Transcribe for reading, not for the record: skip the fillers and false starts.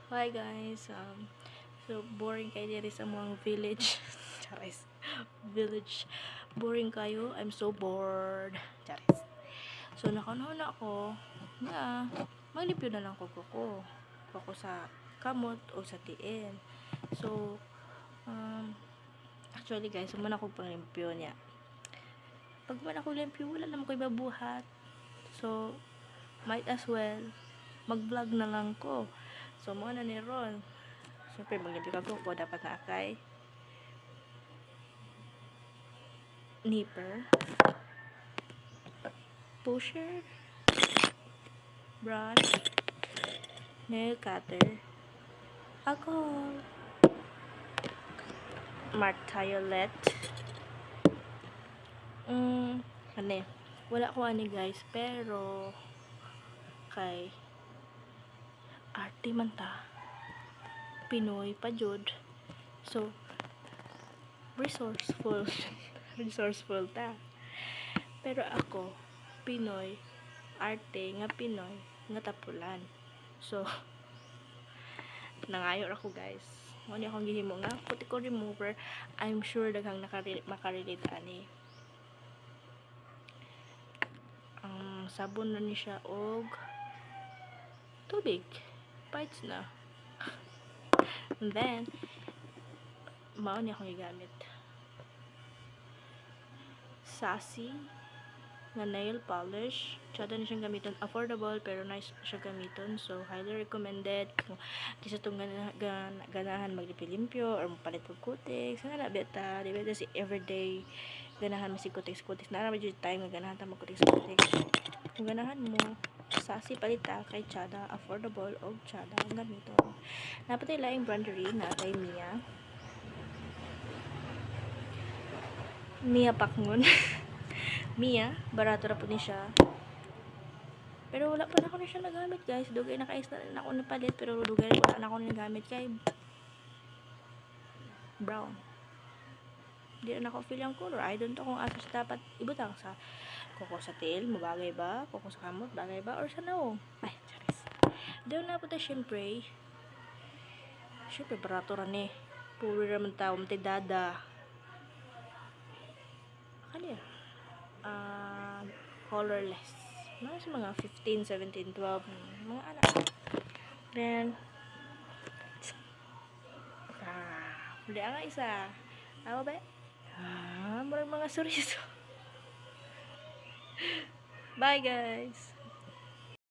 Hi guys, so boring kayo diri sa mga village. Charis. Village. Boring kayo. I'm so bored. Charis. So nakanahon ako nga maglipyo na lang ko kuko. Kuko sa kamot o sa tiil. So actually guys, man ako panglimpyo niya. Pag man ako limpyo, wala naman ko ibabuhat. So might as well mag-vlog na lang ko. So mo na ni Ron. Siyempre, maglimpyo ka ko dapat na kay nipper, pusher, brush, nail cutter, alcohol, martiolet, ano wala ko ani guys, pero kay arte man ta, Pinoy pa jud. So resourceful resourceful ta, pero ako Pinoy, arte nga Pinoy nga tapulan. So nangayo ako guys, mo ni akong gihimo nga cuticle remover. I'm sure daghang makarelate ani. Ang sabon na ni siya og tubig, bites na. And then mao ni akong gigamit Sassy nga nail polish. Tsada na siyang gamiton, affordable pero nice siya gamiton, so highly recommended kung kisa itong ganahan maglimpyo or mapalit og kutik. Sana na beta di beta si everyday ganahan mo si kutik na naman yung time nga ganahan ta magkutik kung ganahan mo Sassy palita kay tsada, affordable og tsada ang gamiton. Napatay laing brandery na kay Mia Pakngon. Mia, barato na po ni siya. Pero wala pa na ako na siya nagamit guys. Dugay na kaisa na ako napalit, pero dugay wala na ako nagamit kay brown. Di na ako feel yung color. I don't know kung asos dapat ibutang sa kuko sa tail, mabagay ba? Kuko sa kamot, bagay ba? Or sa naong? Ay, charis. Doon na po tayo syempre barato rin eh. Puro naman tao, matidada. Kanya? Colorless. Mga 15, 17, 12, mga anak. Then, huli nga isa. Ano ba? Marang mga suriso. Bye guys!